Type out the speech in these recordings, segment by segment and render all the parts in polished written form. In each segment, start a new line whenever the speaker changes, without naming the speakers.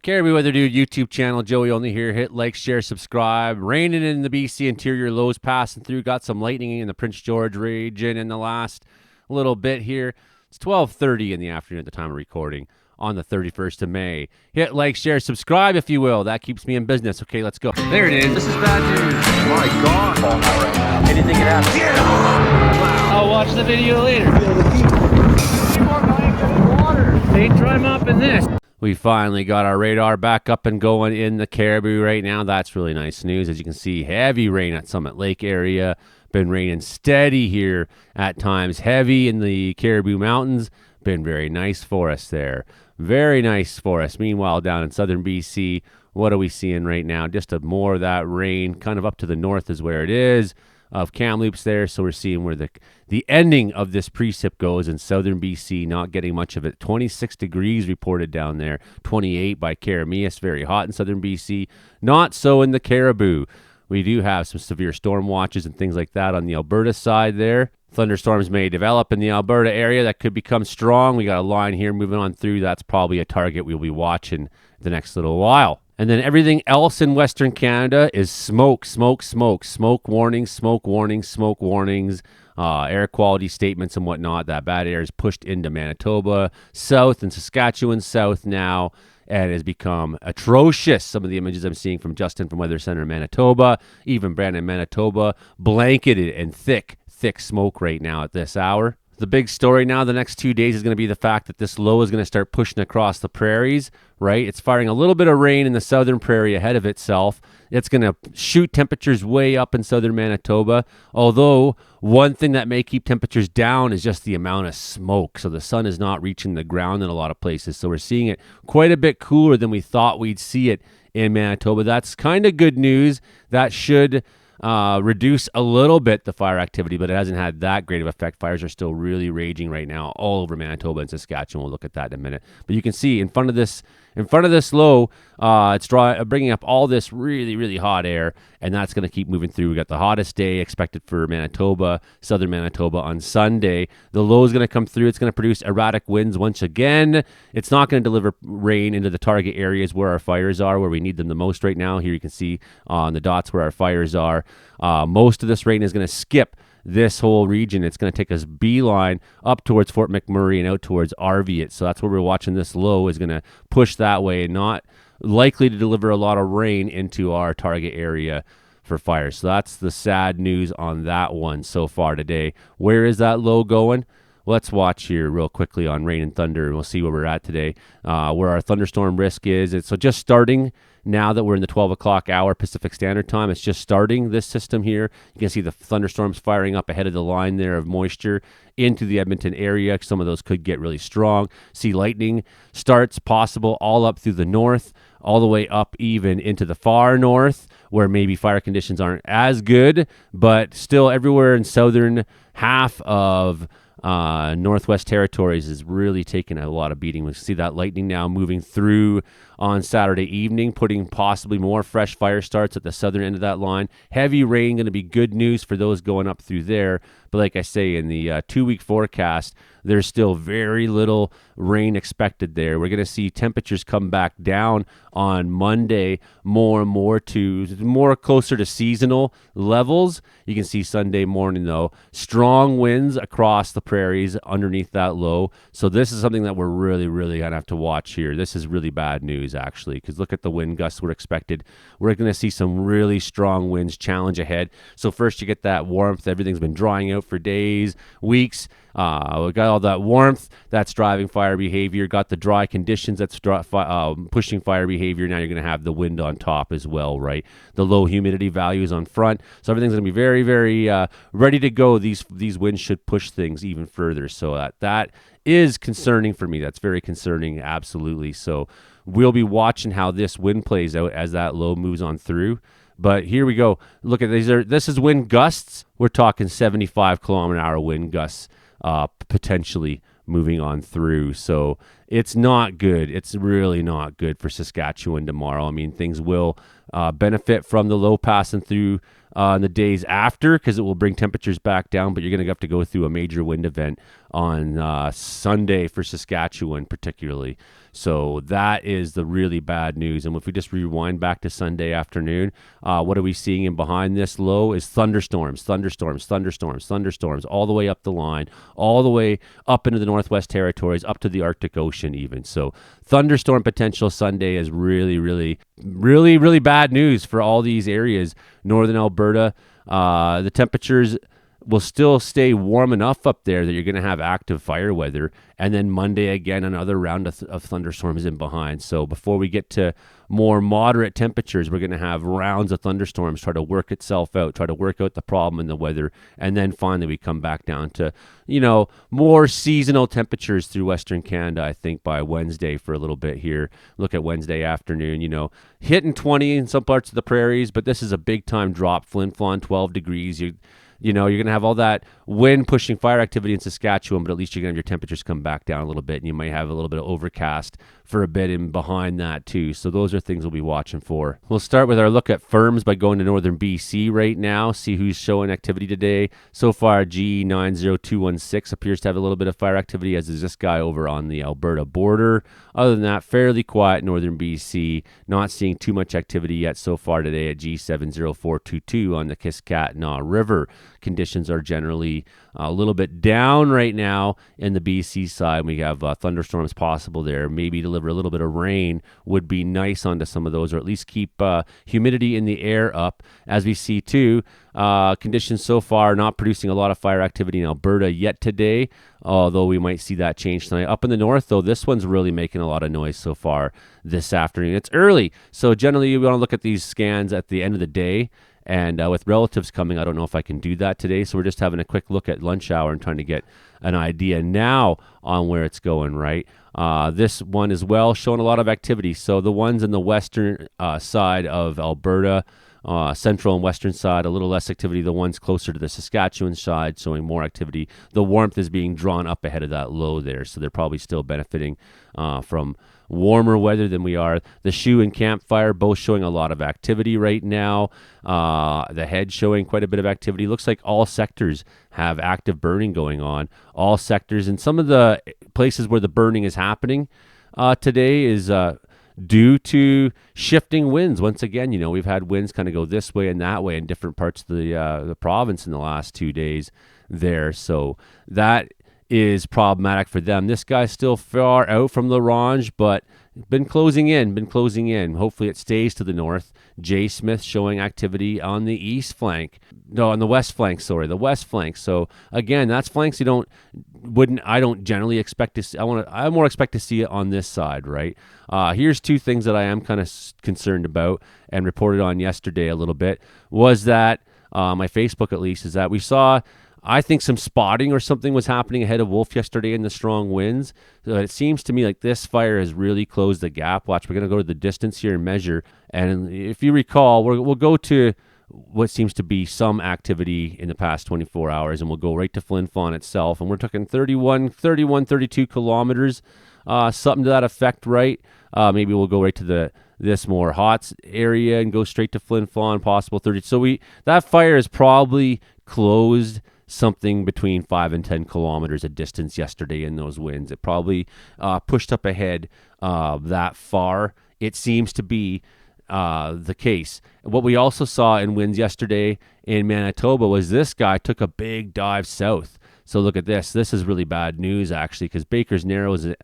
Caribou Weather Dude YouTube channel. Joey Only here. Hit like, share, subscribe. Raining in the BC interior, lows passing through. Got some lightning in the Prince George region in the last little bit here. It's 12:30 in the afternoon at the time of recording on the 31st of May. Hit like, share, subscribe if you will. That keeps me in business. Okay, let's go. There it is. This is bad news.
My God. Right now. Anything can happen.
Yeah. Wow. I'll watch the video later. Ain't dry mopping this. We finally got our radar back up and going in the Caribou right now. That's really nice news. As you can see, heavy rain at Summit Lake area. Been raining steady here at times. Heavy in the Caribou Mountains. Been very nice for us there. Very nice for us. Meanwhile, down in southern BC, what are we seeing right now? Just more of that rain. Kind of up to the north is where it is. Of Kamloops there, so we're seeing where the ending of this precip goes in southern BC, not getting much of it. 26 degrees reported down there, 28 by Carameus, very hot in southern BC. Not so in the Caribou. We do have some severe storm watches and things like that on the Alberta side there. Thunderstorms may develop in the Alberta area that could become strong. We got a line here moving on through. That's probably a target we'll be watching the next little while. And then everything else in Western Canada is smoke, smoke, smoke, smoke warnings, smoke warnings, smoke warnings, air quality statements and whatnot. That bad air is pushed into Manitoba, south and Saskatchewan south now, and has become atrocious. Some of the images I'm seeing from Justin from Weather Center in Manitoba, even Brandon, Manitoba, blanketed in thick smoke right now at this hour. The big story now the next 2 days is going to be the fact that this low is going to start pushing across the prairies, right? It's firing a little bit of rain in the southern prairie ahead of itself. It's going to shoot temperatures way up in southern Manitoba, although one thing that may keep temperatures down is just the amount of smoke. So the sun is not reaching the ground in a lot of places. So we're seeing it quite a bit cooler than we thought we'd see it in Manitoba. That's kind of good news. That should reduce a little bit the fire activity, but it hasn't had that great of effect. Fires are still really raging right now all over Manitoba and Saskatchewan. We'll look at that in a minute. But you can see in front of this low, it's bringing up all this really, really hot air, and that's going to keep moving through. We got the hottest day expected for Manitoba, southern Manitoba on Sunday. The low is going to come through. It's going to produce erratic winds once again. It's not going to deliver rain into the target areas where our fires are, where we need them the most right now. Here you can see on the dots where our fires are. Most of this rain is going to skip this whole region. It's going to take us beeline up towards Fort McMurray and out towards Arviat. So that's where we're watching. This low is going to push that way and not likely to deliver a lot of rain into our target area for fire. So that's the sad news on that one so far today. Where is that low going? Let's watch here real quickly on rain and thunder, and we'll see where we're at today, where our thunderstorm risk is. It's so just starting now that we're in the 12 o'clock hour Pacific Standard Time. It's just starting this system here. You can see the thunderstorms firing up ahead of the line there of moisture into the Edmonton area. Some of those could get really strong. See lightning starts possible all up through the north, all the way up even into the far north, where maybe fire conditions aren't as good, but still everywhere in southern half of Northwest Territories is really taking a lot of beating. We see that lightning now moving through on Saturday evening, putting possibly more fresh fire starts at the southern end of that line. Heavy rain going to be good news for those going up through there. But like I say, in the 2-week forecast, there's still very little rain expected there. We're going to see temperatures come back down on Monday more and more to more closer to seasonal levels. You can see Sunday morning, though, strong winds across the prairies underneath that low. So this is something that we're really, really going to have to watch here. This is really bad news, actually, because look at the wind gusts we're expected. We're going to see some really strong winds challenge ahead. So first you get that warmth. Everything's been drying out for days, weeks. We got all that warmth that's driving fire behavior, got the dry conditions that's pushing fire behavior. Now you're going to have the wind on top as well, right? The low humidity values on front. So everything's going to be very, very ready to go. These winds should push things even further. So that is concerning for me. That's very concerning, absolutely. So we'll be watching how this wind plays out as that low moves on through. But here we go. Look at these. This is wind gusts. We're talking 75 kilometer an hour wind gusts potentially moving on through. So it's not good. It's really not good for Saskatchewan tomorrow. I mean, things will benefit from the low passing through in the days after, because it will bring temperatures back down, but you're going to have to go through a major wind event on Sunday for Saskatchewan particularly. So that is the really bad news. And if we just rewind back to Sunday afternoon, what are we seeing in behind this low is thunderstorms all the way up the line, all the way up into the Northwest Territories, up to the Arctic Ocean even. So thunderstorm potential Sunday is really bad news for all these areas. Northern Alberta, the temperatures will still stay warm enough up there that you're going to have active fire weather. And then Monday, again, another round of thunderstorms in behind. So before we get to more moderate temperatures, we're going to have rounds of thunderstorms try to work itself out, try to work out the problem in the weather. And then finally we come back down to, more seasonal temperatures through Western Canada, I think, by Wednesday for a little bit here. Look at Wednesday afternoon, hitting 20 in some parts of the prairies, but this is a big time drop. Flin Flon, 12 degrees. You're going to have all that wind pushing fire activity in Saskatchewan, but at least you're going to have your temperatures come back down a little bit, and you might have a little bit of overcast for a bit in behind that too. So those are things we'll be watching for. We'll start with our look at firms by going to northern BC right now, see who's showing activity today. So far, G90216 appears to have a little bit of fire activity, as is this guy over on the Alberta border. Other than that, fairly quiet northern BC. Not seeing too much activity yet so far today at G70422 on the Kiskatna River. Conditions are generally a little bit down right now in the BC side. We have thunderstorms possible there. Maybe deliver a little bit of rain would be nice onto some of those, or at least keep humidity in the air up. As we see too, conditions so far not producing a lot of fire activity in Alberta yet today, although we might see that change tonight. Up in the north, though, this one's really making a lot of noise so far this afternoon. It's early, so generally you want to look at these scans at the end of the day. And with relatives coming, I don't know if I can do that today. So we're just having a quick look at lunch hour and trying to get an idea now on where it's going, right? This one as well showing a lot of activity. So the ones in the western side of Alberta, central and western side, a little less activity. The ones closer to the Saskatchewan side showing more activity. The warmth is being drawn up ahead of that low there. So they're probably still benefiting from warmer weather than we are. The Shoe and Campfire both showing a lot of activity right now. The Head showing quite a bit of activity. Looks like all sectors have active burning going on. All sectors, and some of the places where the burning is happening today is due to shifting winds. Once again, we've had winds kind of go this way and that way in different parts of the province in the last 2 days there. So that is problematic for them. This guy's still far out from La Ronge, but been closing in. Hopefully it stays to the north. J. Smith showing activity on the east flank. No, on the west flank, the west flank. So again, that's flanks I don't generally expect to see. I more expect to see it on this side, right? Here's two things that I am kind of concerned about and reported on yesterday a little bit, was that my Facebook at least, is that we saw, I think, some spotting or something was happening ahead of Wolf yesterday in the strong winds. So it seems to me like this fire has really closed the gap. Watch, we're going to go to the distance here and measure. And if you recall, we'll go to what seems to be some activity in the past 24 hours, and we'll go right to Flin Flon itself. And we're talking 32 kilometers, something to that effect, right? Maybe we'll go right to this more hot area and go straight to Flin Flon, possible 30. So that fire is probably closed something between 5 and 10 kilometers of distance yesterday in those winds. It probably pushed up ahead that far. It seems to be the case. What we also saw in winds yesterday in Manitoba was this guy took a big dive south. So look at this. This is really bad news, actually, because Baker's Narrow is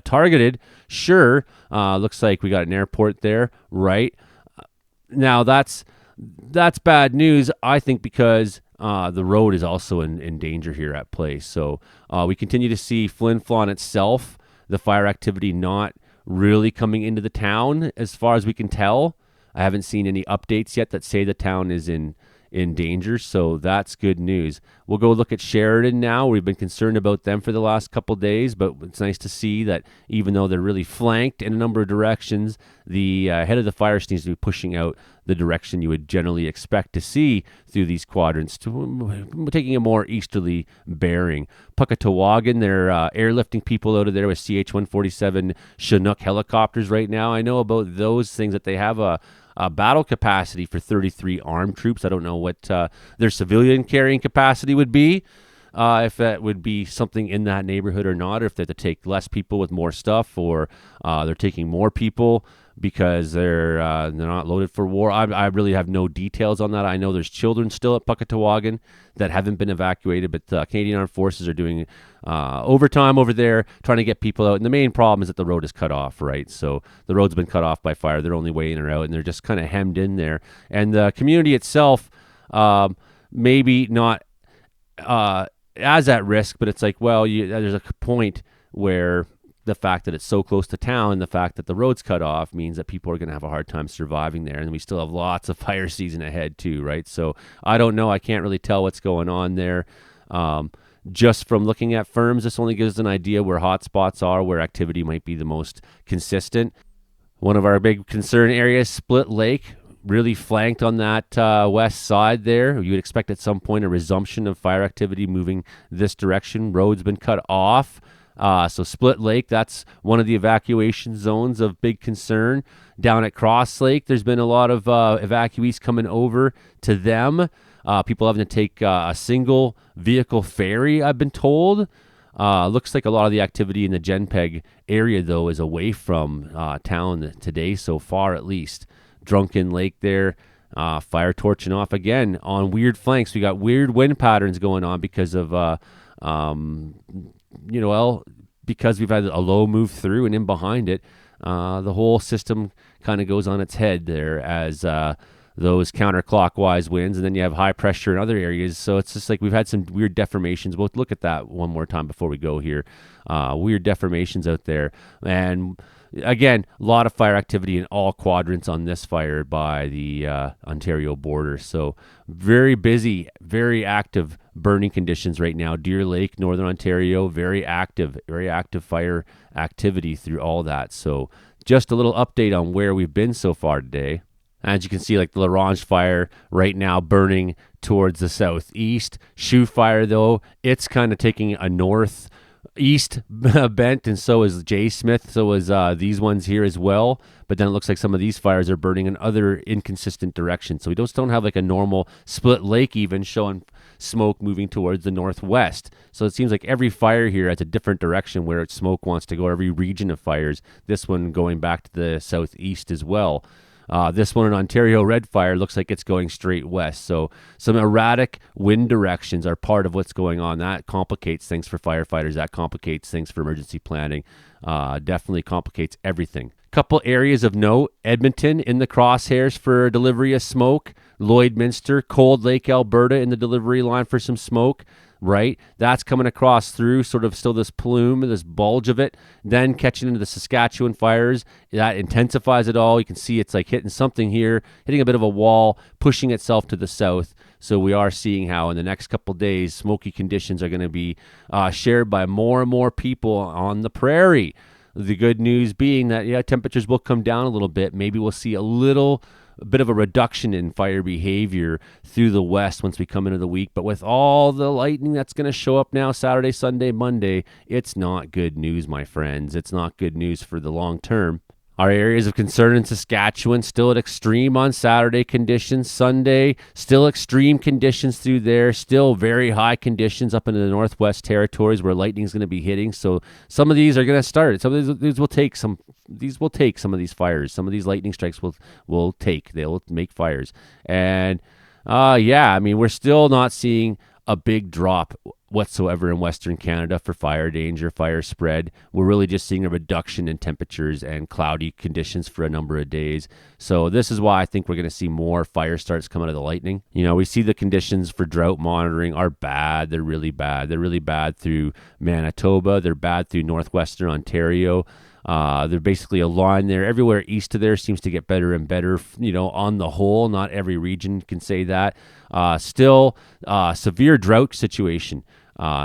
targeted. Sure. Looks like we got an airport there, right? Now, that's bad news, I think, because the road is also in danger here at place. So we continue to see Flin Flon itself, the fire activity not really coming into the town as far as we can tell. I haven't seen any updates yet that say the town is in danger, so that's good news. We'll go look at Sheridan now. We've been concerned about them for the last couple days, but it's nice to see that even though they're really flanked in a number of directions, the head of the fire seems to be pushing out the direction you would generally expect to see through these quadrants, taking a more easterly bearing. Puckatawagan, they're airlifting people out of there with CH-147 Chinook helicopters right now. I know about those things, that they have a battle capacity for 33 armed troops. I don't know what their civilian carrying capacity would be, if that would be something in that neighborhood or not, or if they have to take less people with more stuff, or they're taking more people because they're not loaded for war. I really have no details on that. I know there's children still at Puckatawagan that haven't been evacuated, but Canadian Armed Forces are doing overtime over there trying to get people out. And the main problem is that the road is cut off, right? So the road's been cut off by fire. They're only way in or out, and they're just kind of hemmed in there. And the community itself, maybe not as at risk, but it's like, well, there's a point where the fact that it's so close to town and the fact that the road's cut off means that people are going to have a hard time surviving there. And we still have lots of fire season ahead too, right? So I don't know. I can't really tell what's going on there. Just from looking at firms, this only gives an idea where hot spots are, where activity might be the most consistent. One of our big concern areas, Split Lake, really flanked on that west side there. You would expect at some point a resumption of fire activity moving this direction. Road's been cut off. So Split Lake, that's one of the evacuation zones of big concern. Down at Cross Lake, there's been a lot of evacuees coming over to them. People having to take a single vehicle ferry, I've been told. Looks like a lot of the activity in the Genpeg area, though, is away from town today so far, at least. Drunken Lake there, fire torching off again on weird flanks. We got weird wind patterns going on because of because we've had a low move through, and in behind it, the whole system kind of goes on its head there as those counterclockwise winds, and then you have high pressure in other areas. So it's just like we've had some weird deformations. We'll look at that one more time before we go here. Weird deformations out there. And again, a lot of fire activity in all quadrants on this fire by the Ontario border. So very busy, very active burning conditions right now. Deer Lake, Northern Ontario, very active fire activity through all that. So just a little update on where we've been so far today. As you can see, like the Larange fire right now burning towards the southeast. Shoe fire, though, it's kind of taking a northeast bent, and so is J. Smith. So is these ones here as well. But then it looks like some of these fires are burning in other inconsistent directions. So we just don't have like a normal Split Lake even showing smoke moving towards the northwest. So it seems like every fire here has a different direction where its smoke wants to go, every region of fires. This one going back to the southeast as well. This one in Ontario, Red Fire, looks like it's going straight west. So some erratic wind directions are part of what's going on. That complicates things for firefighters. That complicates things for emergency planning. Definitely complicates everything. Couple areas of note: Edmonton in the crosshairs for delivery of smoke. Lloydminster, Cold Lake, Alberta in the delivery line for some smoke. Right, that's coming across through sort of still this plume, this bulge of it, then catching into the Saskatchewan fires. That intensifies it all. You can see it's like hitting something here, hitting a bit of a wall, pushing itself to the south. So we are seeing how in the next couple of days, smoky conditions are going to be shared by more and more people on the prairie. The good news being that, temperatures will come down a little bit. Maybe we'll see a bit of a reduction in fire behavior through the west once we come into the week. But with all the lightning that's going to show up now Saturday, Sunday, Monday, it's not good news, my friends. It's not good news for the long term. Our areas of concern in Saskatchewan still at extreme on Saturday conditions. Sunday, still extreme conditions through there. Still very high conditions up into the Northwest Territories where lightning is going to be hitting. So some of these are going to start. Some of these will take some. These will take some of these fires. Some of these lightning strikes will take. They'll make fires. And we're still not seeing a big drop whatsoever in Western Canada for fire danger, fire spread. We're really just seeing a reduction in temperatures and cloudy conditions for a number of days. So this is why I think we're going to see more fire starts come out of the lightning. We see the conditions for drought monitoring are bad. They're really bad. They're really bad through Manitoba. They're bad through Northwestern Ontario. They're basically a line there. Everywhere east of there seems to get better and better, on the whole. Not every region can say that. Still, severe drought situation,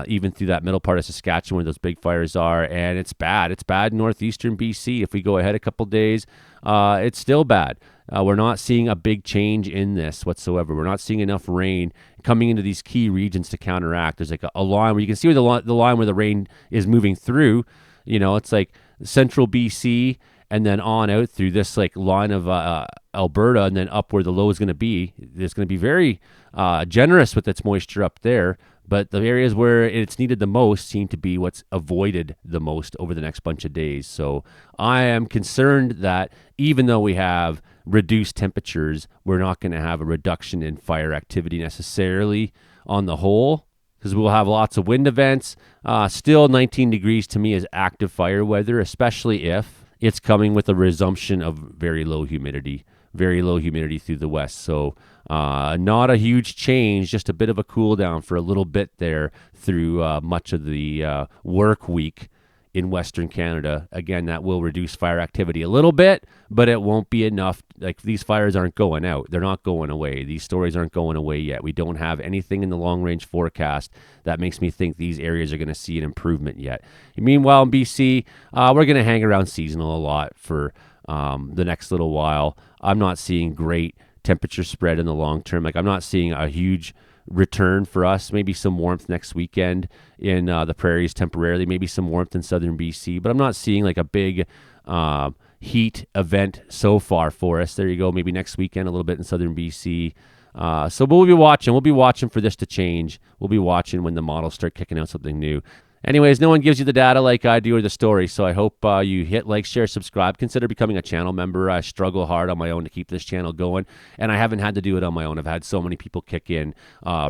even through that middle part of Saskatchewan where those big fires are. And it's bad. It's bad in northeastern BC. If we go ahead a couple days, it's still bad. We're not seeing a big change in this whatsoever. We're not seeing enough rain coming into these key regions to counteract. There's like a line where you can see where the line where the rain is moving through. It's like central BC and then on out through this like line of Alberta and then up where the low is going to be. It's going to be very generous with its moisture up there, But the areas where it's needed the most seem to be what's avoided the most over the next bunch of days. So I am concerned that even though we have reduced temperatures, we're not going to have a reduction in fire activity necessarily on the whole, because we'll have lots of wind events. Still 19 degrees to me is active fire weather, especially if it's coming with a resumption of very low humidity through the west. So not a huge change, just a bit of a cool down for a little bit there through much of the work week in Western Canada. Again, that will reduce fire activity a little bit, but it won't be enough. Like, these fires aren't going out. They're not going away. These stories aren't going away yet. We don't have anything in the long range forecast that makes me think these areas are going to see an improvement yet. Meanwhile, in BC, we're going to hang around seasonal a lot for the next little while. I'm not seeing great temperature spread in the long term. Like, I'm not seeing a huge return for us. Maybe some warmth next weekend in the prairies temporarily, maybe some warmth in southern BC, but I'm not seeing like a big heat event so far for us. There you go. Maybe next weekend a little bit in southern BC. So we'll be watching for this to change. We'll be watching when the models start kicking out something new. Anyways, no one gives you the data like I do or the story, so I hope you hit like, share, subscribe. Consider becoming a channel member. I struggle hard on my own to keep this channel going, and I haven't had to do it on my own. I've had so many people kick in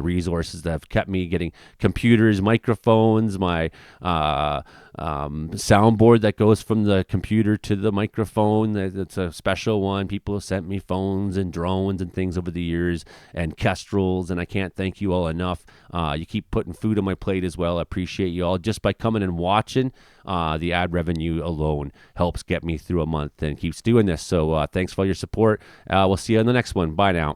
resources that have kept me getting computers, microphones, my soundboard that goes from the computer to the microphone. It's a special one. People have sent me phones and drones and things over the years, and kestrels, and I can't thank you all enough. You keep putting food on my plate as well. I appreciate you all. Just by coming and watching, the ad revenue alone helps get me through a month and keeps doing this. So thanks for all your support. We'll see you in the next one. Bye now.